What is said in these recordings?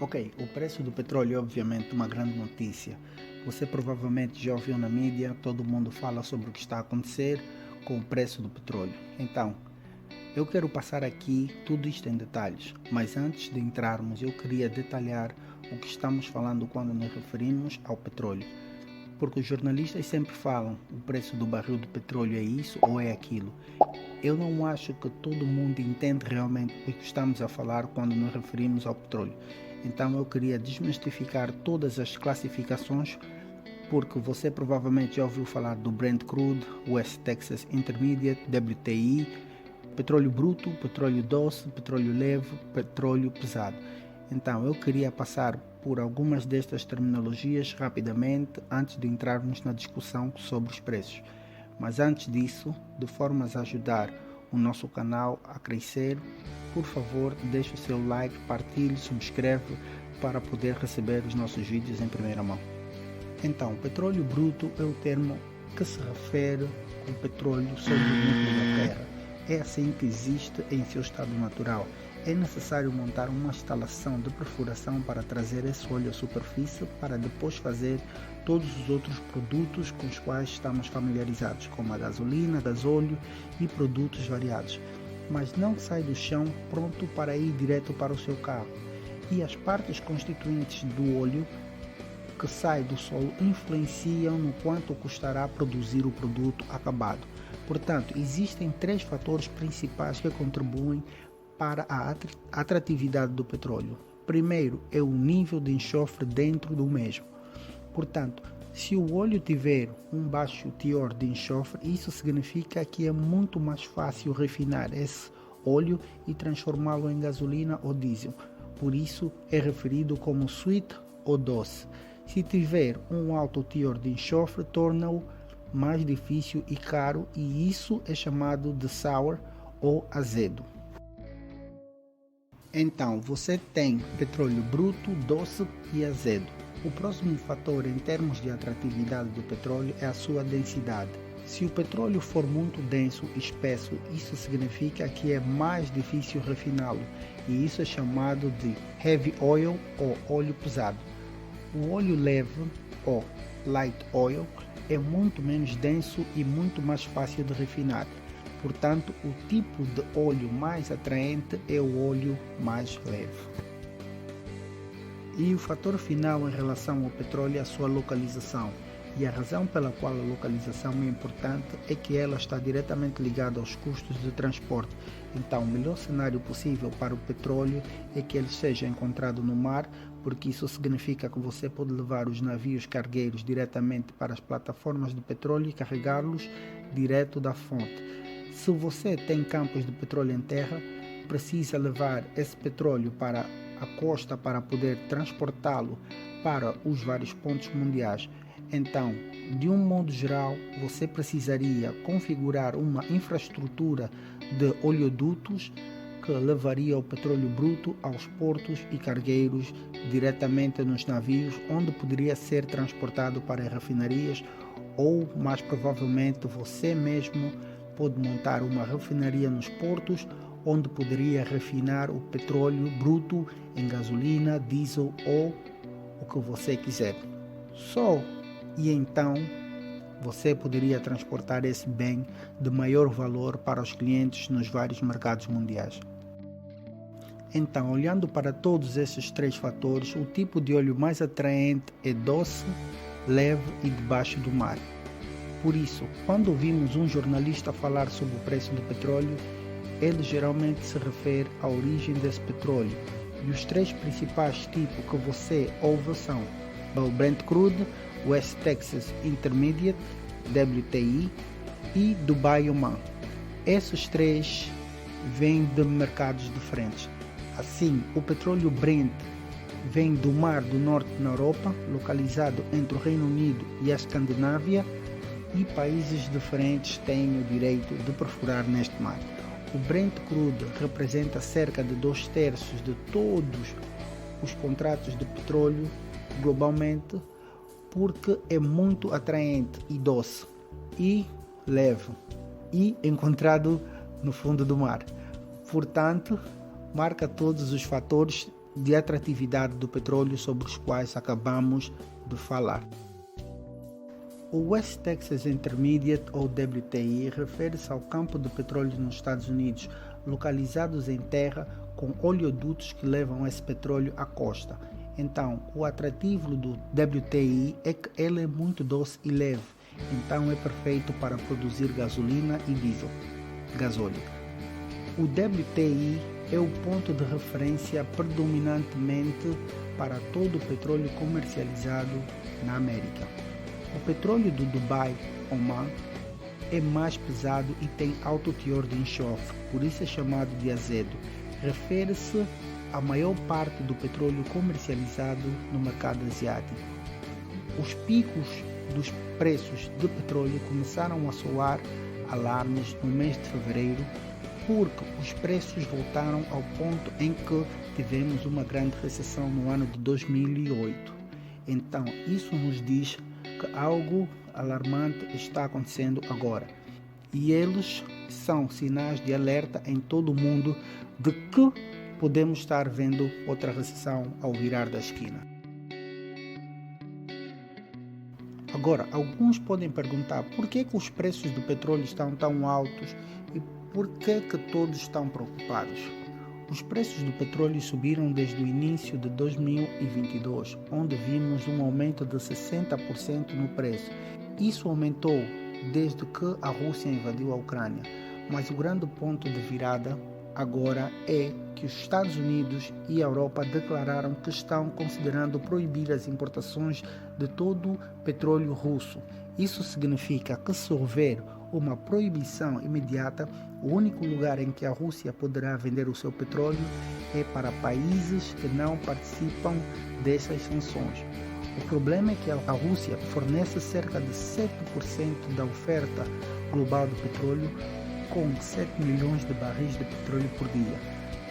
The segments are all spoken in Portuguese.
Ok, o preço do petróleo é obviamente uma grande notícia. Você provavelmente já ouviu na mídia, todo mundo fala sobre o que está a acontecer com o preço do petróleo. Então, eu quero passar aqui tudo isto em detalhes, mas antes de entrarmos eu queria detalhar o que estamos falando quando nos referimos ao petróleo. Porque os jornalistas sempre falam o preço do barril de petróleo é isso ou é aquilo. Eu não acho que todo mundo entende realmente o que estamos a falar quando nos referimos ao petróleo. Então eu queria desmistificar todas as classificações, porque você provavelmente já ouviu falar do Brent Crude, West Texas Intermediate, WTI, petróleo bruto, petróleo doce, petróleo leve, petróleo pesado. Então eu queria passar por algumas destas terminologias rapidamente antes de entrarmos na discussão sobre os preços. Mas antes disso, de formas a ajudar o nosso canal a crescer, por favor deixe o seu like, partilhe, subscreve para poder receber os nossos vídeos em primeira mão. Então, petróleo bruto é o termo que se refere ao petróleo sobre o núcleo da Terra. É assim que existe em seu estado natural. É necessário montar uma instalação de perfuração para trazer esse óleo à superfície para depois fazer todos os outros produtos com os quais estamos familiarizados, como a gasolina, gasóleo e produtos variados. Mas não sai do chão pronto para ir direto para o seu carro. E as partes constituintes do óleo que sai do solo influenciam no quanto custará produzir o produto acabado. Portanto, existem três fatores principais que contribuem para a atratividade do petróleo. Primeiro é o nível de enxofre dentro do mesmo. Portanto, se o óleo tiver um baixo teor de enxofre, isso significa que é muito mais fácil refinar esse óleo e transformá-lo em gasolina ou diesel. Por isso é referido como sweet ou doce. Se tiver um alto teor de enxofre, torna-o mais difícil e caro, e isso é chamado de sour ou azedo. Então, você tem petróleo bruto, doce e azedo. O próximo fator em termos de atratividade do petróleo é a sua densidade. Se o petróleo for muito denso e espesso, isso significa que é mais difícil refiná-lo, e isso é chamado de heavy oil ou óleo pesado. O óleo leve ou light oil é muito menos denso e muito mais fácil de refinar. Portanto, o tipo de óleo mais atraente é o óleo mais leve. E o fator final em relação ao petróleo é a sua localização. E a razão pela qual a localização é importante é que ela está diretamente ligada aos custos de transporte. Então, o melhor cenário possível para o petróleo é que ele seja encontrado no mar, porque isso significa que você pode levar os navios cargueiros diretamente para as plataformas de petróleo e carregá-los direto da fonte. Se você tem campos de petróleo em terra, precisa levar esse petróleo para a costa para poder transportá-lo para os vários pontos mundiais. Então, de um modo geral, você precisaria configurar uma infraestrutura de oleodutos que levaria o petróleo bruto aos portos e cargueiros diretamente nos navios, onde poderia ser transportado para as refinarias, ou mais provavelmente você mesmo pode montar uma refinaria nos portos, onde poderia refinar o petróleo bruto em gasolina, diesel ou o que você quiser. E então você poderia transportar esse bem de maior valor para os clientes nos vários mercados mundiais. Então, olhando para todos esses três fatores, o tipo de óleo mais atraente é doce, leve e debaixo do mar. Por isso, quando ouvimos um jornalista falar sobre o preço do petróleo, ele geralmente se refere à origem desse petróleo. E os três principais tipos que você ouve são o Brent Crude, West Texas Intermediate, WTI e Dubai Oman. Esses três vêm de mercados diferentes. Assim, o petróleo Brent vem do Mar do Norte na Europa, localizado entre o Reino Unido e a Escandinávia, e países diferentes têm o direito de perfurar neste mar. O Brent Crude representa cerca de 2/3 de todos os contratos de petróleo globalmente, porque é muito atraente e doce e leve e encontrado no fundo do mar. Portanto, marca todos os fatores de atratividade do petróleo sobre os quais acabamos de falar. O West Texas Intermediate, ou WTI, refere-se ao campo de petróleo nos Estados Unidos, localizados em terra com oleodutos que levam esse petróleo à costa. Então, o atrativo do WTI é que ele é muito doce e leve, então é perfeito para produzir gasolina e diesel, gasóleo. O WTI é o ponto de referência predominantemente para todo o petróleo comercializado na América. O petróleo do Dubai, Oman, é mais pesado e tem alto teor de enxofre, por isso é chamado de azedo. Refere-se à maior parte do petróleo comercializado no mercado asiático. Os picos dos preços de petróleo começaram a soar alarmes no mês de fevereiro, porque os preços voltaram ao ponto em que tivemos uma grande recessão no ano de 2008. Então, isso nos diz que algo alarmante está acontecendo agora. E eles são sinais de alerta em todo o mundo de que podemos estar vendo outra recessão ao virar da esquina. Agora, alguns podem perguntar por que os preços do petróleo estão tão altos e por que todos estão preocupados. Os preços do petróleo subiram desde o início de 2022, onde vimos um aumento de 60% no preço. Isso aumentou desde que a Rússia invadiu a Ucrânia, mas o grande ponto de virada agora é que os Estados Unidos e a Europa declararam que estão considerando proibir as importações de todo o petróleo russo. Isso significa que se houver uma proibição imediata, o único lugar em que a Rússia poderá vender o seu petróleo é para países que não participam dessas sanções. O problema é que a Rússia fornece cerca de 7% da oferta global de petróleo, com 7 milhões de barris de petróleo por dia.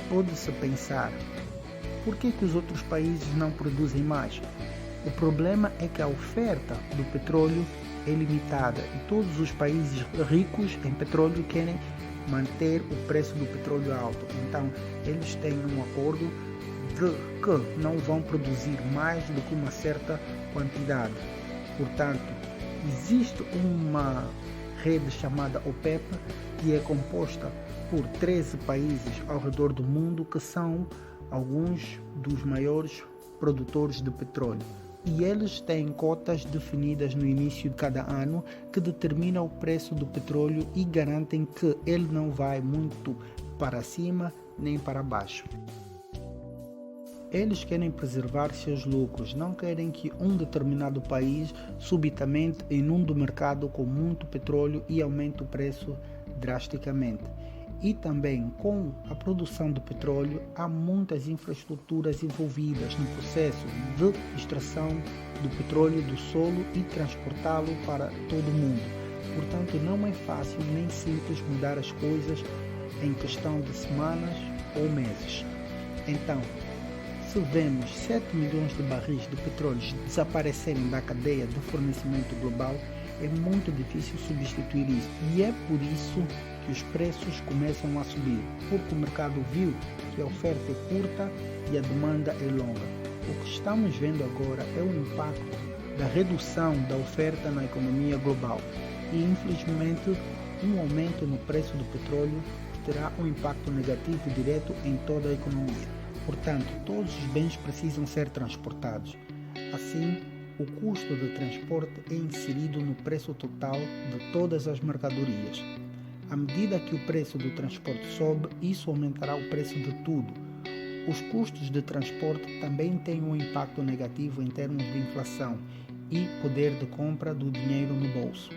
Pode-se pensar, por que os outros países não produzem mais? O problema é que a oferta do petróleo é limitada e todos os países ricos em petróleo querem manter o preço do petróleo alto. Então, eles têm um acordo de que não vão produzir mais do que uma certa quantidade. Portanto, existe uma rede chamada OPEP, que é composta por 13 países ao redor do mundo, que são alguns dos maiores produtores de petróleo. E eles têm cotas definidas no início de cada ano que determinam o preço do petróleo e garantem que ele não vai muito para cima nem para baixo. Eles querem preservar seus lucros, não querem que um determinado país subitamente inunde o mercado com muito petróleo e aumente o preço drasticamente. E também com a produção de petróleo há muitas infraestruturas envolvidas no processo de extração do petróleo do solo e transportá-lo para todo o mundo. Portanto, não é fácil nem simples mudar as coisas em questão de semanas ou meses. Então, se vemos 7 milhões de barris de petróleo desaparecerem da cadeia de fornecimento global, é muito difícil substituir isso. E é por isso que os preços começam a subir, porque o mercado viu que a oferta é curta e a demanda é longa. O que estamos vendo agora é o impacto da redução da oferta na economia global. E infelizmente, um aumento no preço do petróleo terá um impacto negativo direto em toda a economia. Portanto, todos os bens precisam ser transportados. Assim, o custo de transporte é inserido no preço total de todas as mercadorias. À medida que o preço do transporte sobe, isso aumentará o preço de tudo. Os custos de transporte também têm um impacto negativo em termos de inflação e poder de compra do dinheiro no bolso.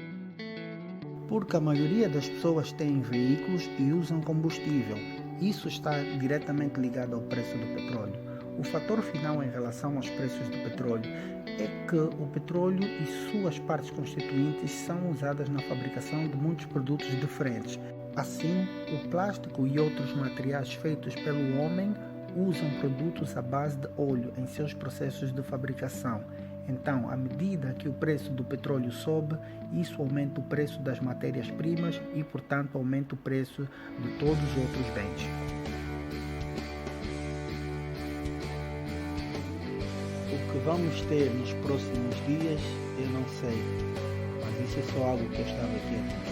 Porque a maioria das pessoas tem veículos e usam combustível. Isso está diretamente ligado ao preço do petróleo. O fator final em relação aos preços do petróleo é que o petróleo e suas partes constituintes são usadas na fabricação de muitos produtos diferentes. Assim, o plástico e outros materiais feitos pelo homem usam produtos à base de óleo em seus processos de fabricação. Então, à medida que o preço do petróleo sobe, isso aumenta o preço das matérias-primas e, portanto, aumenta o preço de todos os outros bens. que vamos ter nos próximos dias, eu não sei. Mas isso é só algo que eu estava aqui a pensar.